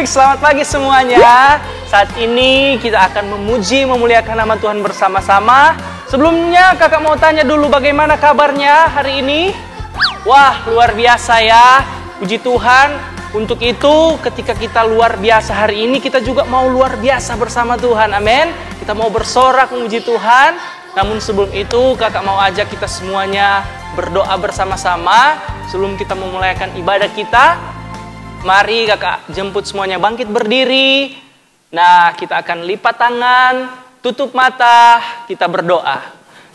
selamat pagi semuanya. Saat ini kita akan memuji, memuliakan nama Tuhan bersama-sama. Sebelumnya kakak mau tanya dulu bagaimana kabarnya hari ini? Wah, luar biasa ya. Puji Tuhan. Untuk itu ketika kita luar biasa hari ini, kita juga mau luar biasa bersama Tuhan. Amin. Kita mau bersorak memuji Tuhan. Namun sebelum itu kakak mau ajak kita semuanya berdoa bersama-sama. Sebelum kita memulaikan ibadah kita, mari kakak jemput semuanya bangkit berdiri. Nah, kita akan lipat tangan, tutup mata, kita berdoa.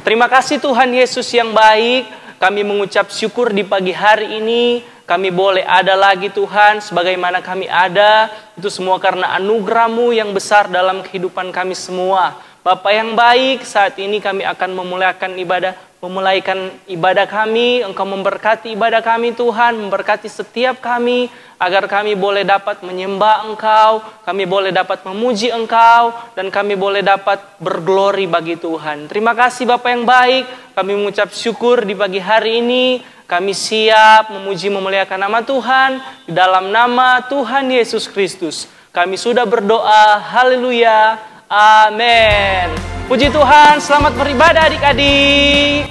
Terima kasih Tuhan Yesus yang baik. Kami mengucap syukur di pagi hari ini. Kami boleh ada lagi Tuhan, sebagaimana kami ada. Itu semua karena anugerah-Mu yang besar dalam kehidupan kami semua. Bapa yang baik, saat ini kami akan memulaikan ibadah kami. Engkau memberkati ibadah kami Tuhan, memberkati setiap kami, agar kami boleh dapat menyembah Engkau, kami boleh dapat memuji Engkau, dan kami boleh dapat berglori bagi Tuhan. Terima kasih Bapa yang baik, kami mengucap syukur di pagi hari ini. Kami siap memuji memuliakan nama Tuhan, di dalam nama Tuhan Yesus Kristus. Kami sudah berdoa, haleluya. Amin. Puji Tuhan, selamat beribadah adik-adik.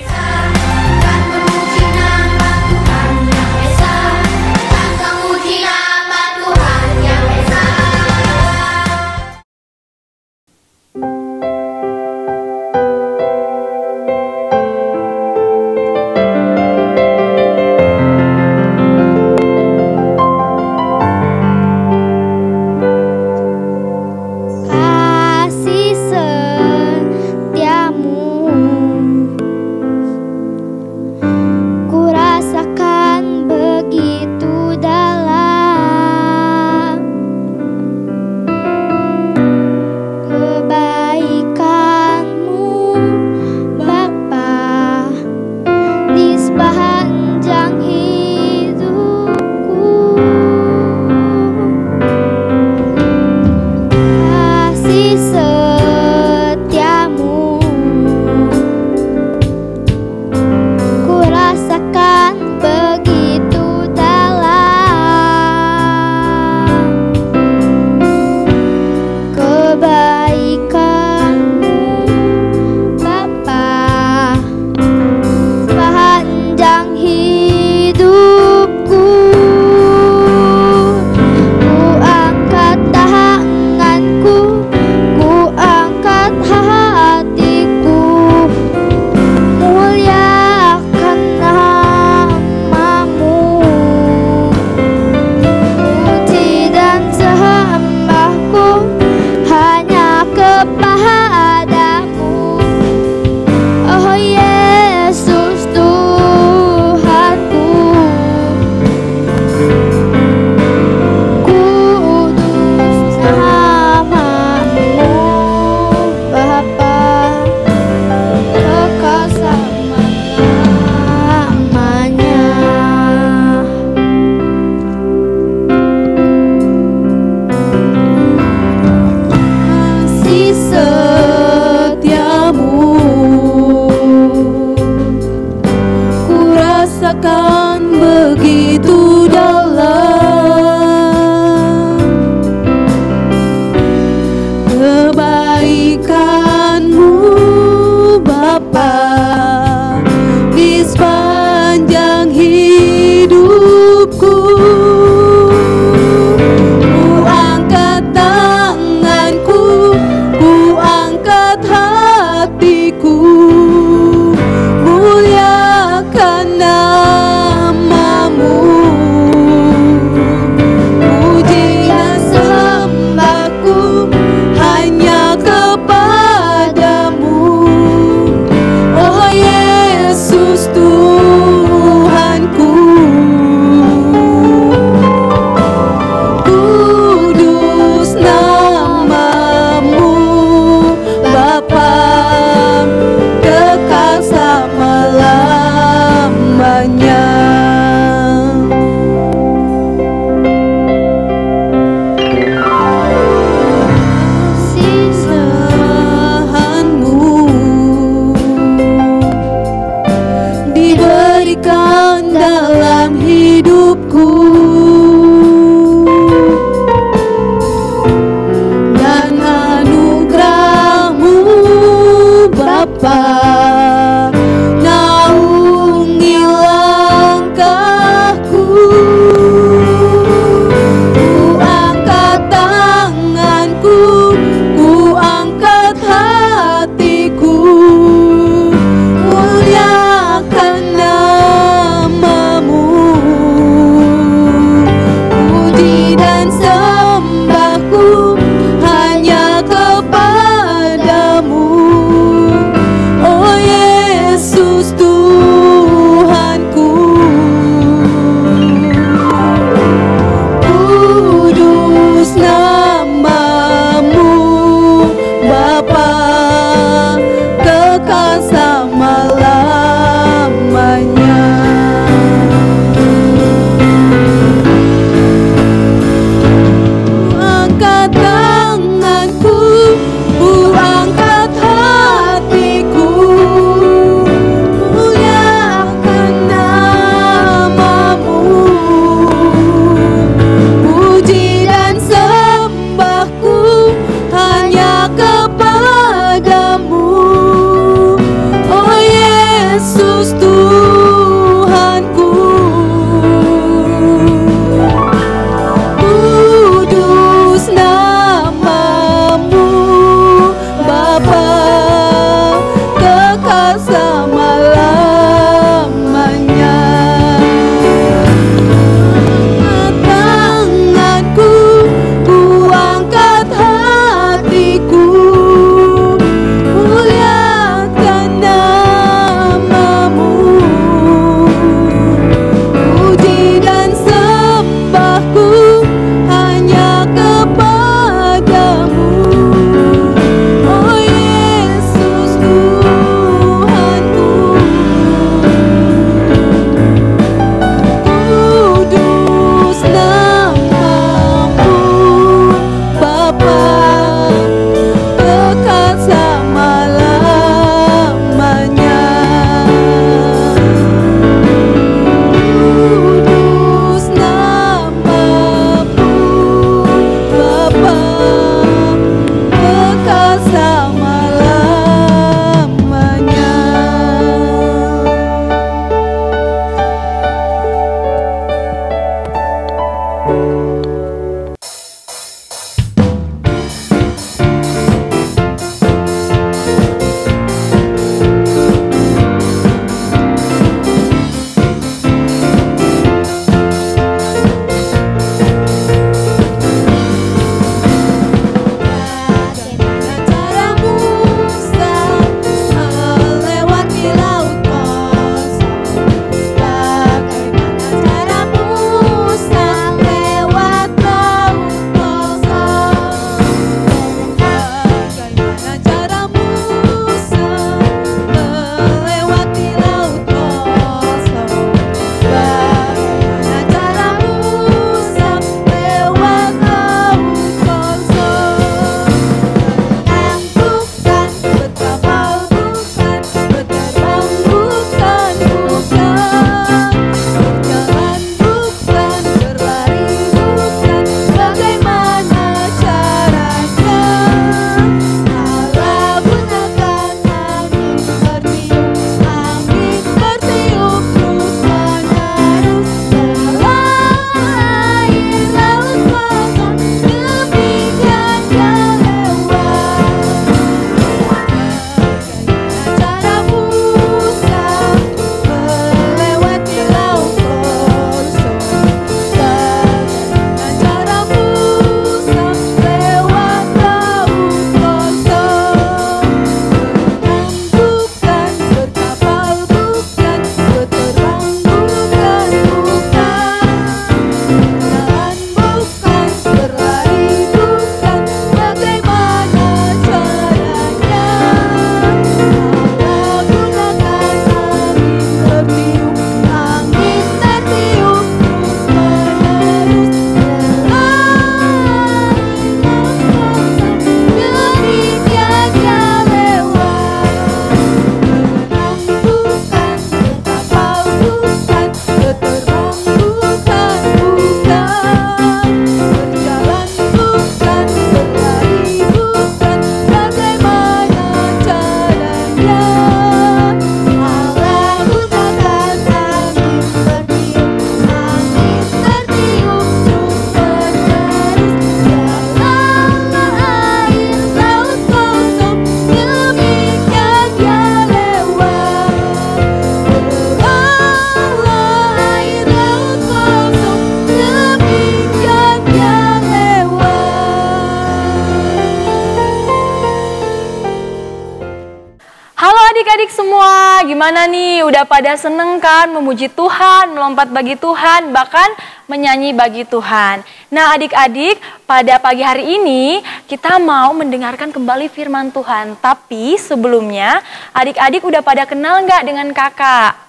semua gimana nih? Udah pada seneng kan memuji Tuhan, melompat bagi Tuhan, bahkan menyanyi bagi Tuhan. Nah adik-adik, pada pagi hari ini kita mau mendengarkan kembali firman Tuhan. Tapi sebelumnya, adik-adik udah pada kenal nggak dengan kakak?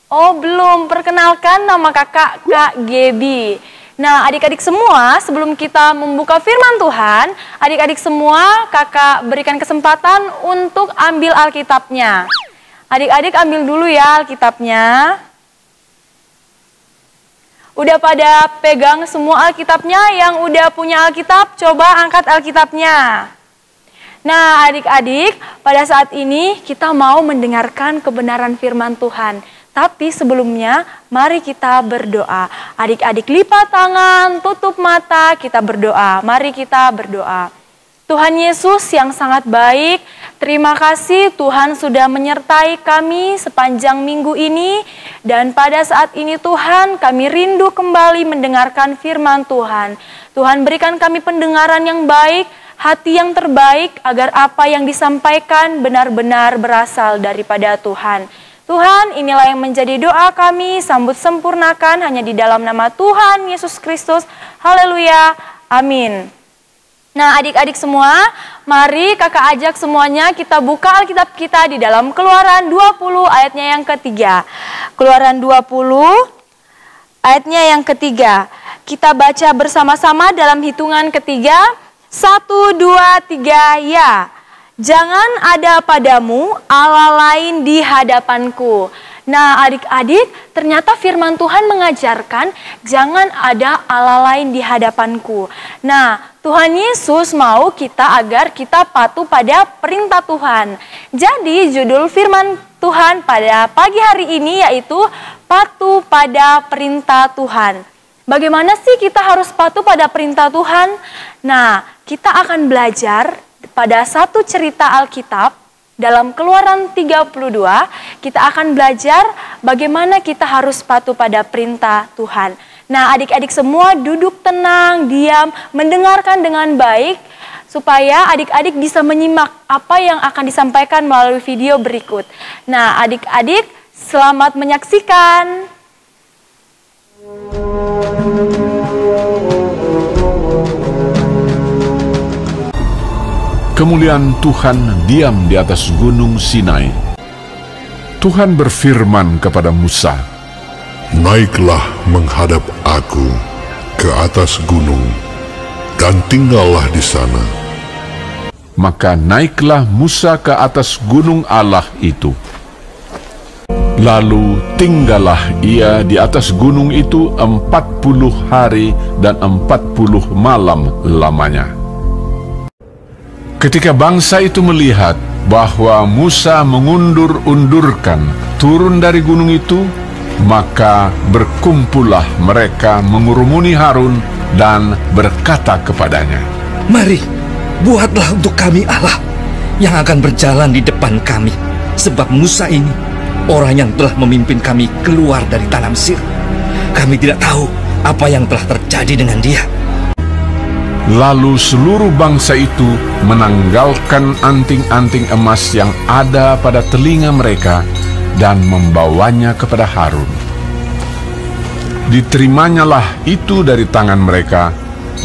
Oh belum, perkenalkan nama kakak Kak Gebi. Nah adik-adik semua, sebelum kita membuka firman Tuhan, adik-adik semua kakak berikan kesempatan untuk ambil Alkitabnya. Adik-adik ambil dulu ya Alkitabnya. Udah pada pegang semua Alkitabnya? Yang udah punya Alkitab, coba angkat Alkitabnya. Nah adik-adik, pada saat ini kita mau mendengarkan kebenaran firman Tuhan. Tapi sebelumnya, mari kita berdoa. Adik-adik lipat tangan, tutup mata, kita berdoa. Mari kita berdoa. Tuhan Yesus yang sangat baik, terima kasih Tuhan sudah menyertai kami sepanjang minggu ini. Dan pada saat ini Tuhan, kami rindu kembali mendengarkan firman Tuhan. Tuhan berikan kami pendengaran yang baik, hati yang terbaik, agar apa yang disampaikan benar-benar berasal daripada Tuhan. Tuhan, inilah yang menjadi doa kami, sambut sempurnakan hanya di dalam nama Tuhan Yesus Kristus. Haleluya, amin. Nah adik-adik semua, mari kakak ajak semuanya kita buka Alkitab kita di dalam Keluaran 20 ayatnya yang ketiga. Keluaran 20 ayatnya yang ketiga. Kita baca bersama-sama dalam hitungan ketiga. 1, 2, 3, ya. Jangan ada padamu Allah lain di hadapanku. Nah adik-adik, ternyata firman Tuhan mengajarkan jangan ada Allah lain di hadapanku. Nah Tuhan Yesus mau kita agar kita patuh pada perintah Tuhan. Jadi judul firman Tuhan pada pagi hari ini yaitu patuh pada perintah Tuhan. Bagaimana sih kita harus patuh pada perintah Tuhan? Nah kita akan belajar pada satu cerita Alkitab dalam Keluaran 32, kita akan belajar bagaimana kita harus patuh pada perintah Tuhan. Nah adik-adik semua duduk tenang, diam, mendengarkan dengan baik, supaya adik-adik bisa menyimak apa yang akan disampaikan melalui video berikut. Nah adik-adik selamat menyaksikan. Kemuliaan Tuhan diam di atas gunung Sinai. Tuhan berfirman kepada Musa, "Naiklah menghadap aku ke atas gunung, dan tinggallah di sana." Maka naiklah Musa ke atas gunung Allah itu. Lalu tinggallah ia di atas gunung itu 40 hari dan 40 malam lamanya. Ketika bangsa itu melihat bahwa Musa mengundur-undurkan turun dari gunung itu, maka berkumpullah mereka mengurumuni Harun dan berkata kepadanya, "Mari, buatlah untuk kami Allah yang akan berjalan di depan kami, sebab Musa ini orang yang telah memimpin kami keluar dari tanah Mesir. Kami tidak tahu apa yang telah terjadi dengan dia." Lalu seluruh bangsa itu menanggalkan anting-anting emas yang ada pada telinga mereka dan membawanya kepada Harun. Diterimanya itu dari tangan mereka,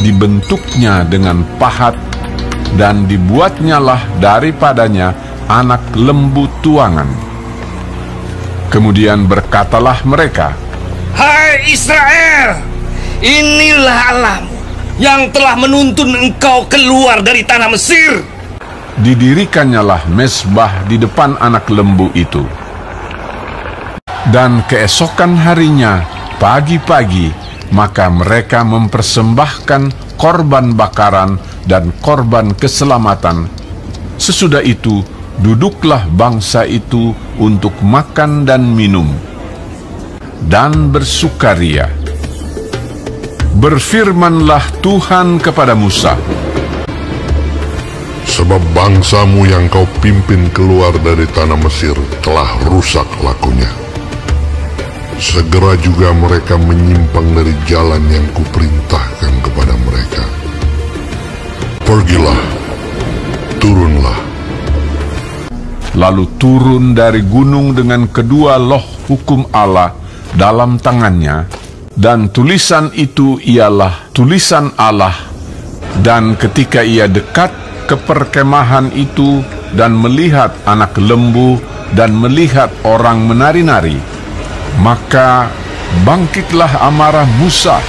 dibentuknya dengan pahat, dan dibuatnyalah daripadanya anak lembu tuangan. Kemudian berkatalah mereka, "Hai Israel, inilah Allahmu yang telah menuntun engkau keluar dari tanah Mesir." Didirikannya mezbah di depan anak lembu itu. Dan keesokan harinya, pagi-pagi, maka mereka mempersembahkan korban bakaran dan korban keselamatan. Sesudah itu, duduklah bangsa itu untuk makan dan minum, dan bersukaria. Berfirmanlah Tuhan kepada Musa, Sebab bangsamu yang kau pimpin keluar dari tanah Mesir telah rusak lakunya. Segera juga mereka menyimpang dari jalan yang kuperintahkan kepada mereka. Pergilah, turunlah. lalu turun dari gunung dengan kedua loh hukum Allah dalam tangannya, dan tulisan itu ialah tulisan Allah. Dan ketika ia dekat ke perkemahan itu dan melihat anak lembu dan melihat orang menari-nari, maka bangkitlah amarah Musa.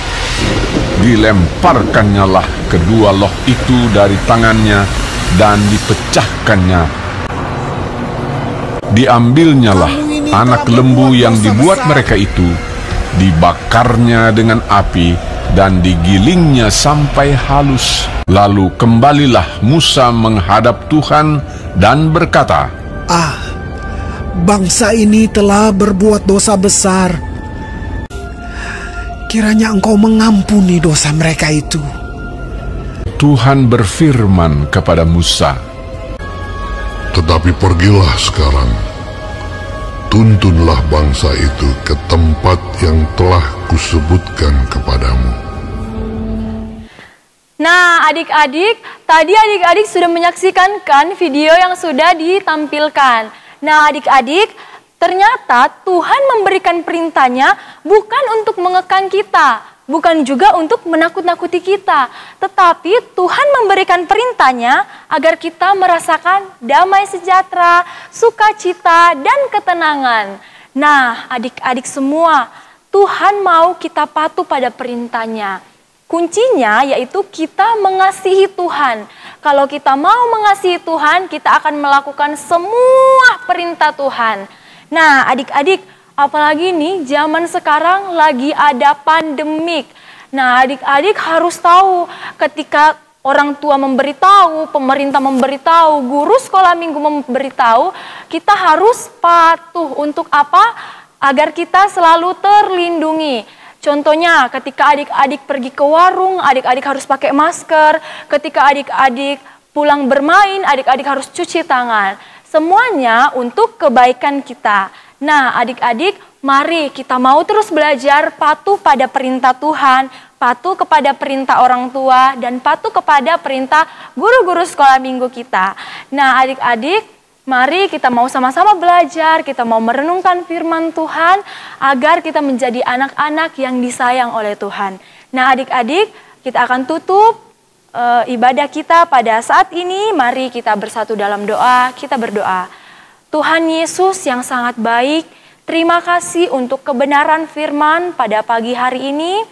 Dilemparkannya lah kedua loh itu dari tangannya dan dipecahkannya. Diambilnyalah anak lembu yang dibuat mereka itu, dibakarnya dengan api dan digilingnya sampai halus. Lalu kembalilah Musa menghadap Tuhan dan berkata, bangsa ini telah berbuat dosa besar. Kiranya Engkau mengampuni dosa mereka itu. Tuhan berfirman kepada Musa, Tetapi pergilah sekarang, tuntunlah bangsa itu ke tempat yang telah kusebutkan kepadamu. Nah, adik-adik, tadi adik-adik sudah menyaksikan kan video yang sudah ditampilkan. Nah, adik-adik, ternyata Tuhan memberikan perintahnya bukan untuk mengekang kita, bukan juga untuk menakut-nakuti kita, tetapi Tuhan memberikan perintahnya agar kita merasakan damai sejahtera, sukacita, dan ketenangan. Nah, adik-adik semua, Tuhan mau kita patuh pada perintahnya. Kuncinya yaitu kita mengasihi Tuhan. Kalau kita mau mengasihi Tuhan, kita akan melakukan semua perintah Tuhan. Nah, adik-adik, apalagi nih zaman sekarang lagi ada pandemik. Nah, adik-adik harus tahu ketika orang tua memberitahu, pemerintah memberitahu, guru sekolah minggu memberitahu, kita harus patuh untuk apa? Agar kita selalu terlindungi. Contohnya ketika adik-adik pergi ke warung, adik-adik harus pakai masker. Ketika adik-adik pulang bermain, adik-adik harus cuci tangan. Semuanya untuk kebaikan kita. Nah, adik-adik, mari kita mau terus belajar patuh pada perintah Tuhan, patuh kepada perintah orang tua, dan patuh kepada perintah guru-guru sekolah minggu kita. Nah, adik-adik, mari kita mau sama-sama belajar, kita mau merenungkan firman Tuhan, agar kita menjadi anak-anak yang disayang oleh Tuhan. Nah, adik-adik, kita akan tutup ibadah kita pada saat ini. Mari kita bersatu dalam doa, kita berdoa. Tuhan Yesus yang sangat baik, terima kasih untuk kebenaran firman pada pagi hari ini.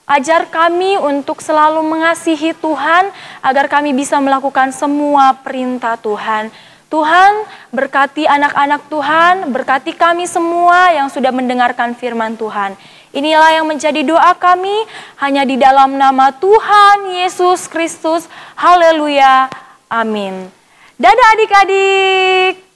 Ajar kami untuk selalu mengasihi Tuhan, agar kami bisa melakukan semua perintah Tuhan. Tuhan, berkati anak-anak Tuhan, berkati kami semua yang sudah mendengarkan firman Tuhan. Inilah yang menjadi doa kami, hanya di dalam nama Tuhan Yesus Kristus. Haleluya. Amin. Dadah adik-adik.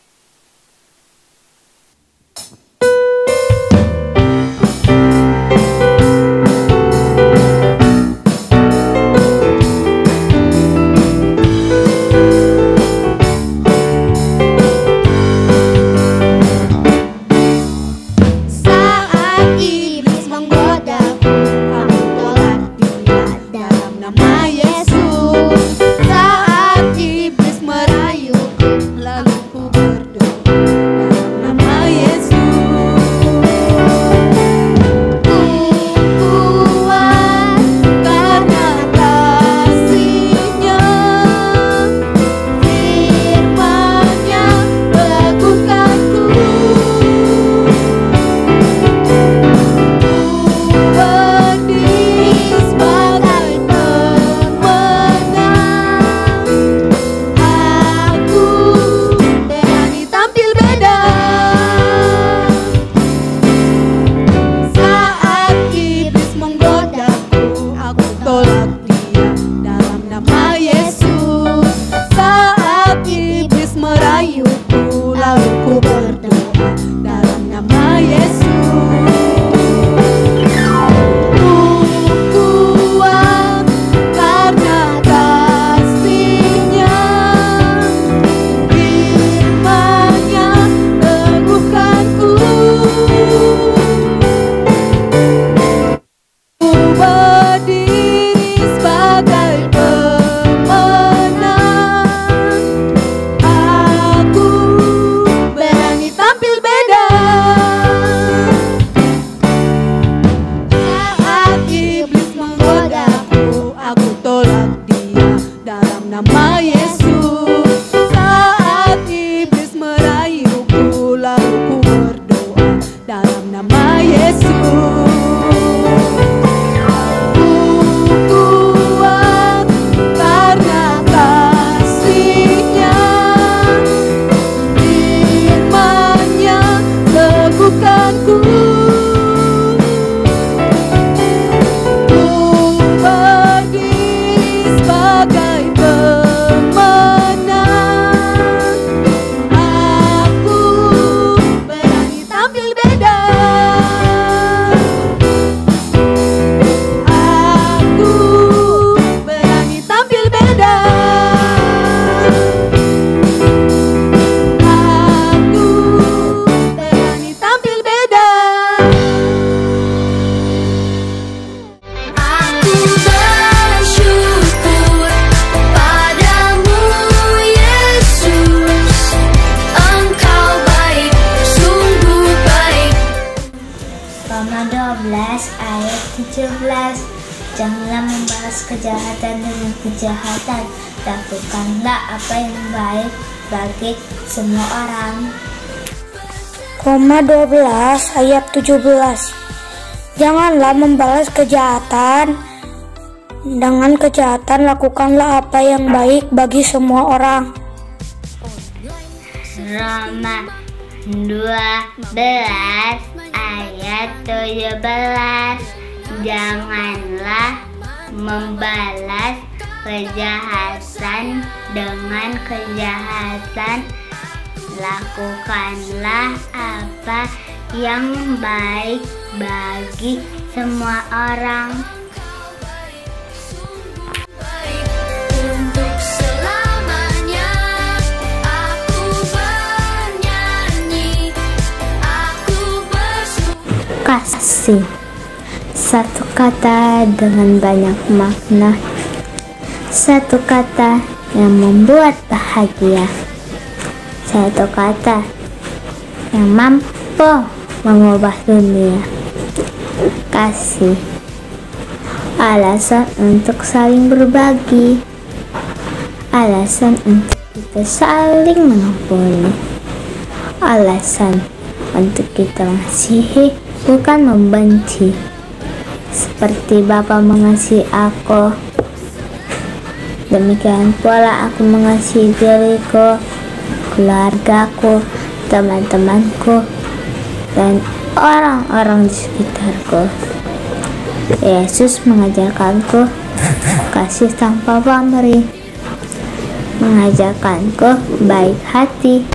kejahatan dengan kejahatan. Lakukanlah apa yang baik bagi semua orang. Roma 12 ayat 17. Janganlah membalas kejahatan dengan kejahatan, lakukanlah apa yang baik bagi semua orang. Roma 12 ayat 17. Janganlah membalas kejahatan dengan kejahatan, lakukanlah apa yang baik bagi semua orang. Untuk selamanya aku bernyanyi, aku bersyukur. Kasih, satu kata dengan banyak makna, satu kata yang membuat bahagia, satu kata yang mampu mengubah dunia. Kasih, alasan untuk saling berbagi, alasan untuk kita saling mengampuni, alasan untuk kita mengasihi bukan membenci. Seperti Bapa mengasihi aku, demikian pula aku mengasihi diriku, keluargaku, teman-temanku, dan orang-orang di sekitarku. Yesus mengajarkanku kasih tanpa pamrih, mengajarkanku baik hati,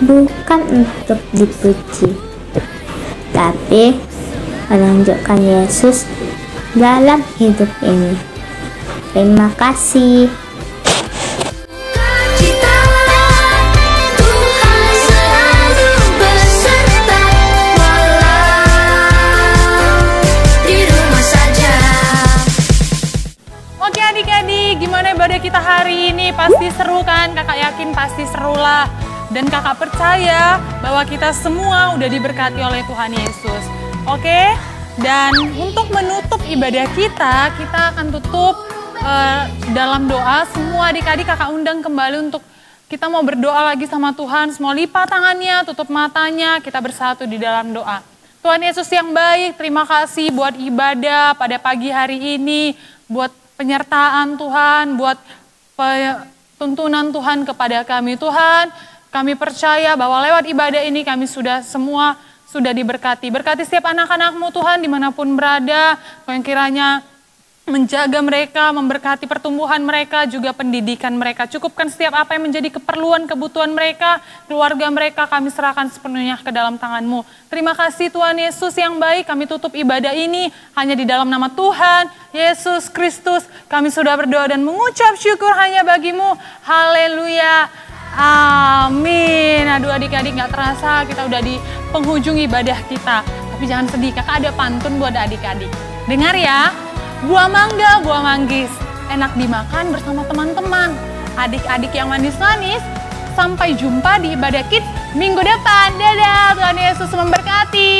bukan untuk dipuji, tapi menunjukkan Yesus dalam hidup ini. Terima kasih. Gimana ibadah kita hari ini? Pasti seru kan? Kakak yakin pasti seru lah. Dan kakak percaya bahwa kita semua udah diberkati oleh Tuhan Yesus. Oke? Dan untuk menutup ibadah kita akan tutup dalam doa. Semua adik-adik kakak undang kembali untuk kita mau berdoa lagi sama Tuhan. Semua lipat tangannya, tutup matanya, kita bersatu di dalam doa. Tuhan Yesus yang baik, terima kasih buat ibadah pada pagi hari ini, buat penyertaan Tuhan, buat tuntunan Tuhan kepada kami. Tuhan, kami percaya bahwa lewat ibadah ini kami semua sudah diberkati. Berkati setiap anak-anak-Mu Tuhan dimanapun berada, yang kiranya menjaga mereka, memberkati pertumbuhan mereka, juga pendidikan mereka. Cukupkan setiap apa yang menjadi keperluan, kebutuhan mereka, keluarga mereka kami serahkan sepenuhnya ke dalam tangan-Mu. Terima kasih Tuhan Yesus yang baik, kami tutup ibadah ini hanya di dalam nama Tuhan Yesus Kristus. Kami sudah berdoa dan mengucap syukur hanya bagi-Mu. Haleluya. Amin. Aduh adik-adik, gak terasa kita udah di penghujung ibadah kita. Tapi jangan sedih, kakak ada pantun buat adik-adik. Dengar ya. Buah mangga, buah manggis, enak dimakan bersama teman-teman. Adik-adik yang manis-manis, sampai jumpa di ibadah kids minggu depan. Dadah, Tuhan Yesus memberkati.